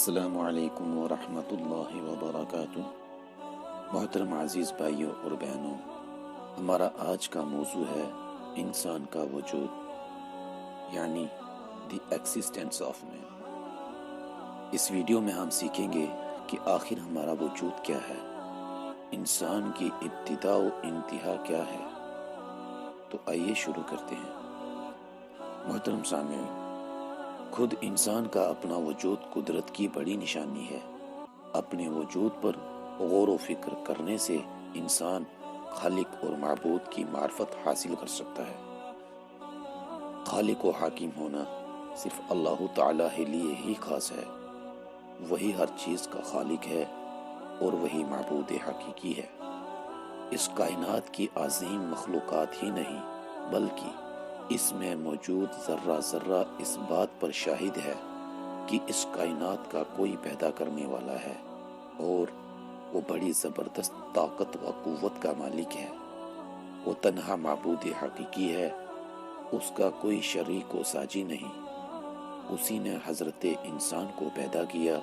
السلام علیکم ورحمۃ اللہ وبرکاتہ۔ محترم عزیز بھائیوں اور بہنوں، ہمارا آج کا موضوع ہے انسان کا وجود، یعنی دی ایکسسٹنس آف مین۔ اس ویڈیو میں ہم سیکھیں گے کہ آخر ہمارا وجود کیا ہے، انسان کی ابتدا و انتہا کیا ہے۔ تو آئیے شروع کرتے ہیں۔ محترم سامعین، خود انسان کا اپنا وجود قدرت کی بڑی نشانی ہے۔ اپنے وجود پر غور و فکر کرنے سے انسان خالق اور معبود کی معرفت حاصل کر سکتا ہے۔ خالق و حاکم ہونا صرف اللہ تعالیٰ کے لیے ہی خاص ہے۔ وہی ہر چیز کا خالق ہے اور وہی معبود حقیقی ہے۔ اس کائنات کی عظیم مخلوقات ہی نہیں بلکہ اس میں موجود ذرہ ذرہ اس بات پر شاہد ہے کہ اس کائنات کا کوئی پیدا کرنے والا ہے اور وہ بڑی زبردست طاقت و قوت کا مالک ہے۔ وہ تنہا معبود حقیقی ہے، اس کا کوئی شریک و ساجی نہیں۔ اسی نے حضرت انسان کو پیدا کیا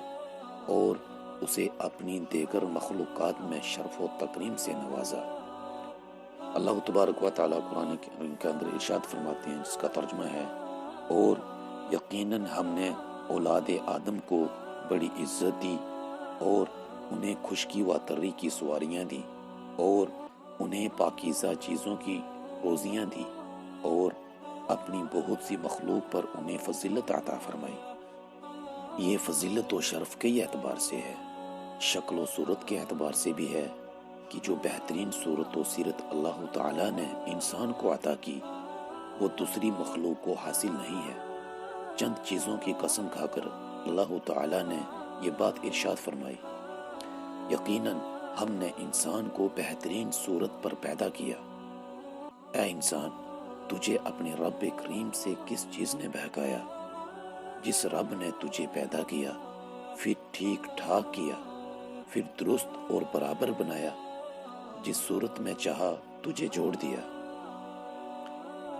اور اسے اپنی دیگر مخلوقات میں شرف و تکریم سے نوازا۔ اللہ تبارک و تعالیٰ قرآن کریم کے اندر ارشاد فرماتے ہیں، جس کا ترجمہ ہے، اور یقیناً ہم نے اولاد آدم کو بڑی عزت دی اور انہیں خشکی و تری کی سواریاں دی اور انہیں پاکیزہ چیزوں کی روزیاں دی اور اپنی بہت سی مخلوق پر انہیں فضیلت عطا فرمائی۔ یہ فضیلت و شرف کئی اعتبار سے ہے، شکل و صورت کے اعتبار سے بھی ہے کہ جو بہترین صورت و سیرت اللہ تعالیٰ نے انسان کو عطا کی وہ دوسری مخلوق کو حاصل نہیں ہے۔ چند چیزوں کی قسم کھا کر اللہ تعالیٰ نے یہ بات ارشاد فرمائی، یقیناً ہم نے انسان کو بہترین صورت پر پیدا کیا۔ اے انسان، تجھے اپنے رب کریم سے کس چیز نے بہکایا؟ جس رب نے تجھے پیدا کیا، پھر ٹھیک ٹھاک کیا، پھر درست اور برابر بنایا، جس صورت میں چاہا تجھے جوڑ دیا۔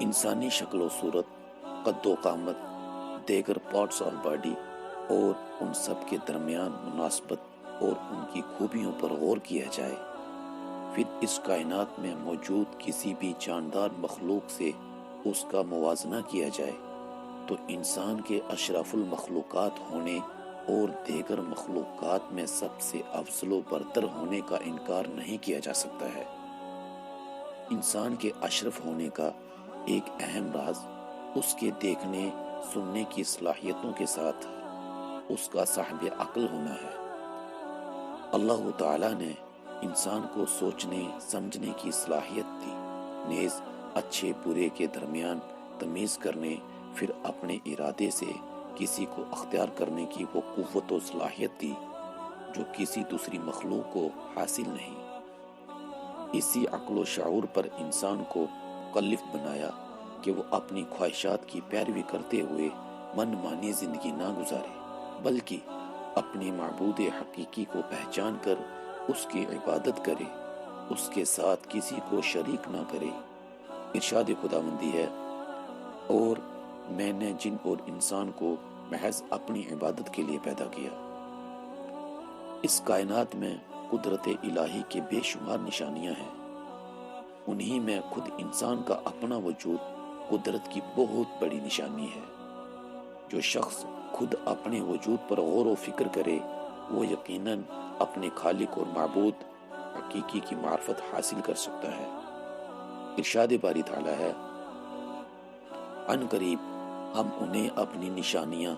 انسانی شکل و صورت، قد و قامت، دیگر پارٹس آف باڈی اور ان سب کے درمیان مناسبت اور ان کی خوبیوں پر غور کیا جائے، پھر اس کائنات میں موجود کسی بھی جاندار مخلوق سے اس کا موازنہ کیا جائے تو انسان کے اشرف المخلوقات ہونے اور دیگر مخلوقات میں سب سے افضل و برتر ہونے کا انکار نہیں کیا جا سکتا ہے۔ انسان کے اشرف ہونے کا ایک اہم راز اس کے دیکھنے سننے کی صلاحیتوں کے ساتھ اس کا صاحب عقل ہونا ہے۔ اللہ تعالیٰ نے انسان کو سوچنے سمجھنے کی صلاحیت دی، نیز اچھے برے کے درمیان تمیز کرنے، پھر اپنے ارادے سے کسی کو اختیار کرنے کی وہ قوت و صلاحیت دی جو کسی دوسری مخلوق کو حاصل نہیں۔ اسی عقل و شعور پر انسان کو مکلف بنایا کہ وہ اپنی خواہشات کی پیروی کرتے ہوئے من مانی زندگی نہ گزارے بلکہ اپنے معبود حقیقی کو پہچان کر اس کی عبادت کرے، اس کے ساتھ کسی کو شریک نہ کرے۔ ارشاد خداوندی ہے، اور میں نے جن اور انسان کو محض اپنی عبادت کے لیے پیدا کیا۔ اس کائنات میں قدرت الہی کے بے شمار نشانیاں ہیں، انہی میں خود انسان کا اپنا وجود قدرت کی بہت بڑی نشانی ہے۔ جو شخص خود اپنے وجود پر غور و فکر کرے وہ یقیناً اپنے خالق اور معبود حقیقی کی معرفت حاصل کر سکتا ہے۔ ارشاد باری تعالیٰ ہے، عن قریب ہم انہیں اپنی نشانیاں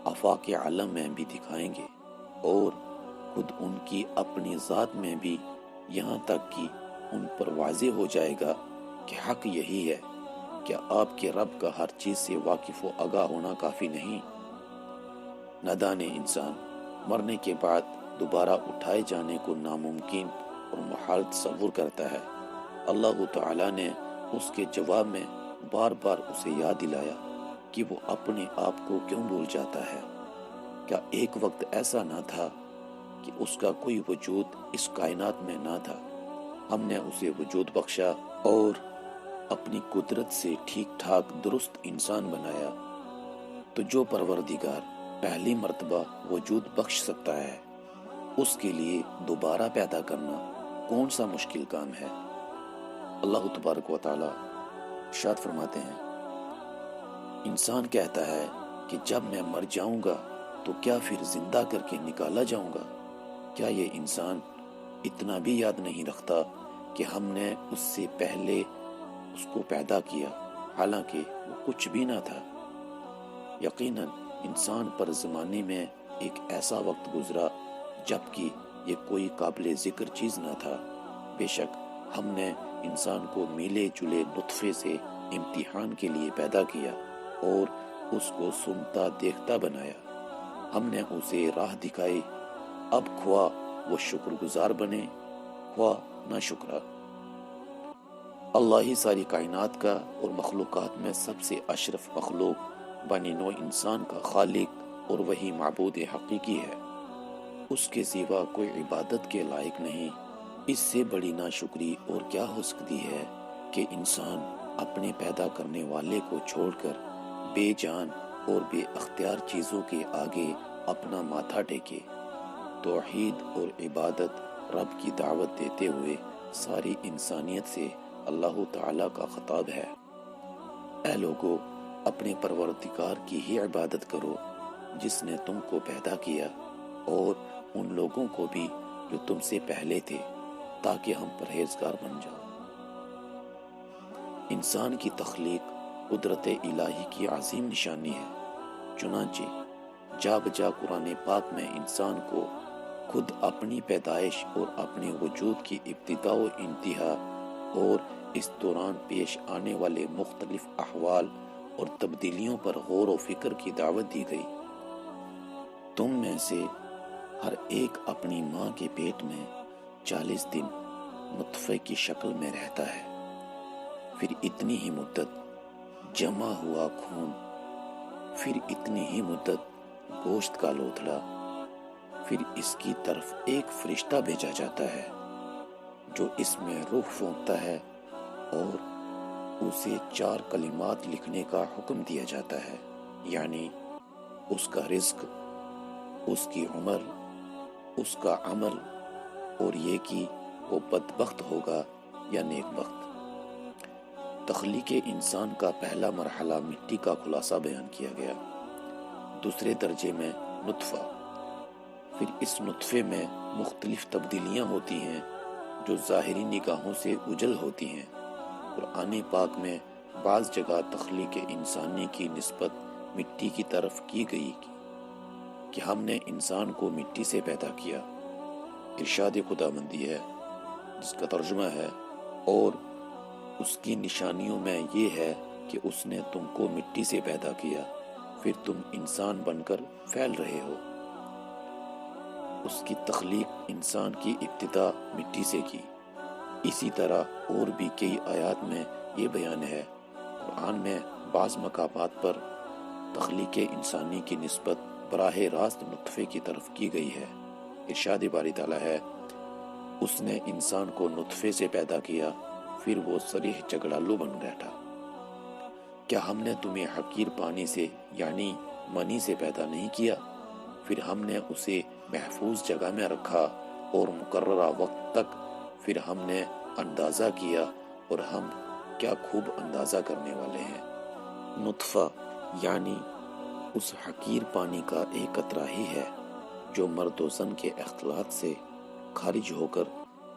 آفاق عالم میں بھی دکھائیں گے اور خود ان کی اپنی ذات میں بھی، یہاں تک کہ ان پر واضح ہو جائے گا کہ حق یہی ہے۔ کیا آپ کے رب کا ہر چیز سے واقف و آگاہ ہونا کافی نہیں؟ نادان انسان مرنے کے بعد دوبارہ اٹھائے جانے کو ناممکن اور محال تصور کرتا ہے۔ اللہ تعالیٰ نے اس کے جواب میں بار بار اسے یاد دلایا کہ وہ اپنے آپ کو کیوں بھول جاتا ہے۔ کیا ایک وقت ایسا نہ تھا کہ اس کا کوئی وجود اس کائنات میں نہ تھا؟ ہم نے اسے وجود بخشا اور اپنی قدرت سے ٹھیک ٹھاک درست انسان بنایا۔ تو جو پروردگار پہلی مرتبہ وجود بخش سکتا ہے، اس کے لیے دوبارہ پیدا کرنا کون سا مشکل کام ہے؟ اللہ تبارک و تعالی ارشاد فرماتے ہیں، انسان کہتا ہے کہ جب میں مر جاؤں گا تو کیا پھر زندہ کر کے نکالا جاؤں گا؟ کیا یہ انسان اتنا بھی یاد نہیں رکھتا کہ ہم نے اس سے پہلے اس کو پیدا کیا، حالانکہ وہ کچھ بھی نہ تھا؟ یقیناً انسان پر زمانے میں ایک ایسا وقت گزرا جبکہ یہ کوئی قابل ذکر چیز نہ تھا۔ بے شک ہم نے انسان کو ملے جلے نطفے سے امتحان کے لیے پیدا کیا اور اس کو سنتا دیکھتا بنایا۔ ہم نے اسے راہ دکھائی، اب خواہ وہ شکر گزار بنے خواہ نہ شکرا۔ اللہ ہی ساری کائنات کا اور مخلوقات میں سب سے اشرف مخلوق بنی نوع انسان کا خالق اور وہی معبود حقیقی ہے، اس کے سوا کوئی عبادت کے لائق نہیں۔ اس سے بڑی ناشکری اور کیا ہو سکتی ہے کہ انسان اپنے پیدا کرنے والے کو چھوڑ کر بے جان اور بے اختیار چیزوں کے آگے اپنا ماتھا ٹیکے۔ توحید اور عبادت رب کی دعوت دیتے ہوئے ساری انسانیت سے اللہ تعالیٰ کا خطاب ہے، اے لوگو اپنے پروردگار کی ہی عبادت کرو جس نے تم کو پیدا کیا اور ان لوگوں کو بھی جو تم سے پہلے تھے، تاکہ ہم پرہیزگار بن جاؤ۔ انسان کی تخلیق قدرت الہی کی عظیم نشانی ہے، چنانچہ جا بجا قرآن پاک میں انسان کو خود اپنی پیدائش اور اپنے وجود کی ابتدا و انتہا اور اس دوران پیش آنے والے مختلف احوال اور تبدیلیوں پر غور و فکر کی دعوت دی گئی۔ تم میں سے ہر ایک اپنی ماں کے پیٹ میں 40 دن نطفے کی شکل میں رہتا ہے، پھر اتنی ہی مدت جمع ہوا خون، پھر اتنی ہی مدت گوشت کا لوتھڑا، پھر اس کی طرف ایک فرشتہ بھیجا جاتا ہے جو اس میں روح پھونکتا ہے اور اسے 4 کلمات لکھنے کا حکم دیا جاتا ہے، یعنی اس کا رزق، اس کی عمر، اس کا عمل اور یہ کہ وہ بدبخت ہوگا یا نیک بخت۔ تخلیق انسان کا پہلا مرحلہ مٹی کا خلاصہ بیان کیا گیا، دوسرے درجے میں نطفہ، پھر اس نطفے میں مختلف تبدیلیاں ہوتی ہیں جو ظاہری نگاہوں سے اجل ہوتی ہیں۔ قرآن پاک میں بعض جگہ تخلیق انسانی کی نسبت مٹی کی طرف کی گئی کہ ہم نے انسان کو مٹی سے پیدا کیا۔ ارشاد خداوندی ہے جس کا ترجمہ ہے، اور اس کی نشانیوں میں یہ ہے کہ اس نے تم کو مٹی سے پیدا کیا، پھر تم انسان بن کر پھیل رہے ہو۔ اس کی تخلیق انسان کی ابتدا مٹی سے کی۔ اسی طرح اور بھی کئی آیات میں یہ بیان ہے۔ قرآن میں بعض مقامات پر تخلیق انسانی کی نسبت براہ راست نطفے کی طرف کی گئی ہے۔ ارشاد باری تعالیٰ ہے، اس نے انسان کو نطفے سے پیدا کیا، پھر وہ صریح جگڑالو بن بیٹھا۔ کیا ہم نے تمہیں حقیر پانی سے یعنی منی سے پیدا نہیں کیا؟ پھر ہم نے اسے محفوظ جگہ میں رکھا اور مقررہ وقت تک پھر ہم نے اندازہ کیا، اور ہم کیا خوب اندازہ کرنے والے ہیں۔ نطفہ یعنی اس حقیر پانی کا ایک قطرہ ہی ہے جو مرد و زن کے اختلاط سے خارج ہو کر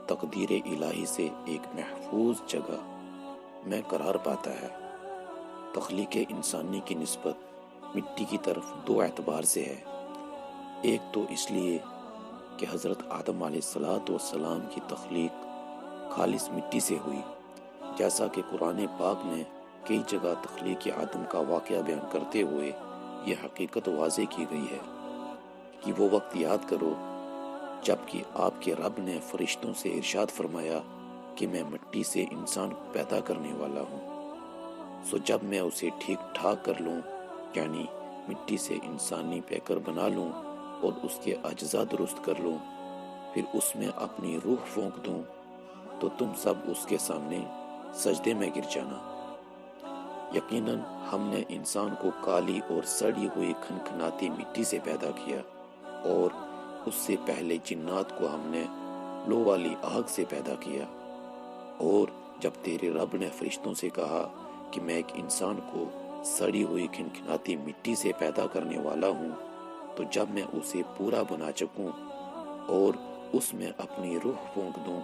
تقدیر الہی سے ایک محفوظ جگہ میں قرار پاتا ہے۔ تخلیق انسانی کی نسبت مٹی کی طرف 2 اعتبار سے ہے۔ ایک تو اس لیے کہ حضرت آدم علیہ السلام کی تخلیق خالص مٹی سے ہوئی، جیسا کہ قرآن پاک میں کئی جگہ تخلیق آدم کا واقعہ بیان کرتے ہوئے یہ حقیقت واضح کی گئی ہے کہ وہ وقت یاد کرو جبکہ آپ کے رب نے فرشتوں سے ارشاد فرمایا کہ میں مٹی سے انسان پیدا کرنے والا ہوں، سو جب میں اسے ٹھیک ٹھاک کر لوں، یعنی مٹی سے انسانی پیکر بنا لوں اور اس کے اجزاء درست کر لوں، پھر اس میں اپنی روح پھونک دوں، تو تم سب اس کے سامنے سجدے میں گر جانا۔ یقیناً ہم نے انسان کو کالی اور سڑی ہوئی کھنکھناتی مٹی سے پیدا کیا، اور اس سے پہلے جنات کو ہم نے لو والی آگ سے پیدا کیا۔ اور جب تیرے رب نے فرشتوں سے کہا کہ میں ایک انسان کو سڑی ہوئی کھنکھناتی مٹی سے پیدا کرنے والا ہوں، تو جب میں اسے پورا بنا چکوں اور اس میں اپنی روح پھونک دوں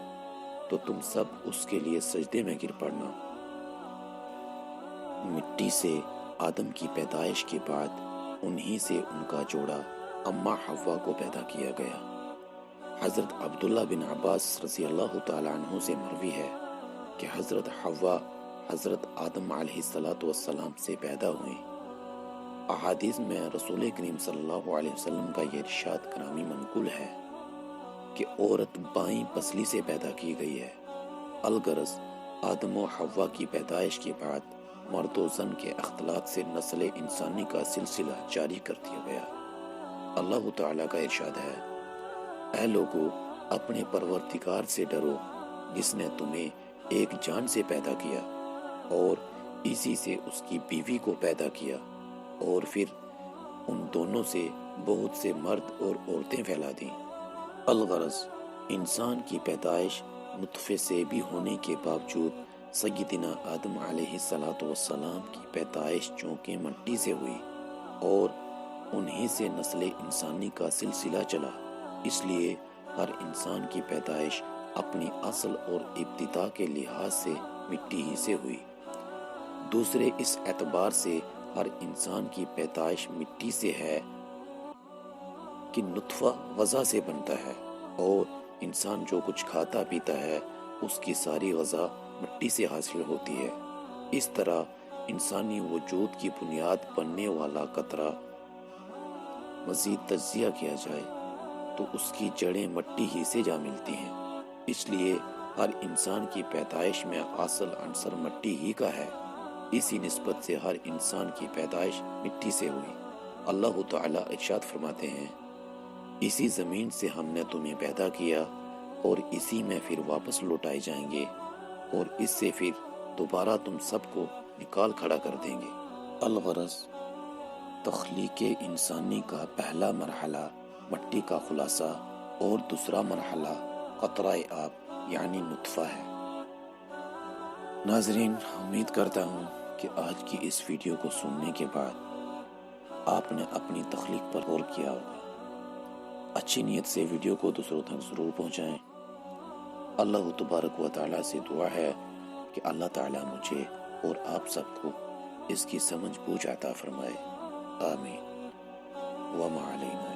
تو تم سب اس کے لیے سجدے میں گر پڑنا۔ مٹی سے آدم کی پیدائش کے بعد انہی سے ان کا جوڑا اماں حوا کو پیدا کیا گیا۔ حضرت عبداللہ بن عباس رضی اللہ تعالیٰ عنہ سے مروی ہے کہ حضرت حوا حضرت آدم علیہ السلام سے پیدا ہوئیں۔ احادیث میں رسول کریم صلی اللہ علیہ وسلم کا یہ ارشاد گرامی منقول ہے کہ عورت بائیں پسلی سے پیدا کی گئی ہے۔ الغرض آدم و حوا کی پیدائش کے بعد مرد و زن کے اختلاط سے نسل انسانی کا سلسلہ جاری کر دیا گیا۔ اللہ تعالیٰ کا ارشاد ہے، اے لوگو اپنے پروردگار سے ڈرو جس نے تمہیں ایک جان سے پیدا کیا اور اسی سے اس کی بیوی کو پیدا کیا، اور پھر ان دونوں سے بہت سے مرد اور عورتیں پھیلا دیں۔ الغرض انسان کی پیدائش نطفے سے بھی ہونے کے باوجود سیدنا آدم علیہ السلام کی پیدائش چونکہ مٹی سے ہوئی اور انہی سے نسل انسانی کا سلسلہ چلا، اس لیے ہر انسان کی پیدائش اپنی اصل اور ابتدا کے لحاظ سے مٹی ہی سے ہوئی۔ دوسرے اس اعتبار سے ہر انسان کی پیدائش مٹی سے ہے کہ نطفہ غذا سے بنتا ہے، اور انسان جو کچھ کھاتا پیتا ہے اس کی ساری غذا مٹی سے حاصل ہوتی ہے۔ اس طرح انسانی وجود کی بنیاد بننے والا قطرہ مزید تجزیہ کیا جائے تو اس کی جڑیں مٹی ہی سے جا ملتی ہیں۔ اس لیے ہر انسان کی پیدائش میں اصل عنصر مٹی ہی کا ہے۔ اسی نسبت سے ہر انسان کی پیدائش مٹی سے ہوئی۔ اللہ تعالیٰ ارشاد فرماتے ہیں، اسی زمین سے ہم نے تمہیں پیدا کیا اور اسی میں پھر واپس لوٹائے جائیں گے، اور اس سے پھر دوبارہ تم سب کو نکال کھڑا کر دیں گے۔ الغرض تخلیق انسانی کا پہلا مرحلہ مٹی کا خلاصہ اور دوسرا مرحلہ قطرہ آب یعنی نطفہ ہے۔ ناظرین، امید کرتا ہوں کہ آج کی اس ویڈیو کو سننے کے بعد آپ نے اپنی تخلیق پر غور کیا ہوگا۔ اچھی نیت سے ویڈیو کو دوسروں تک ضرور پہنچائیں۔ اللہ تبارک و تعالیٰ سے دعا ہے کہ اللہ تعالیٰ مجھے اور آپ سب کو اس کی سمجھ بوجھ عطا فرمائے۔ آمین۔ وما علینا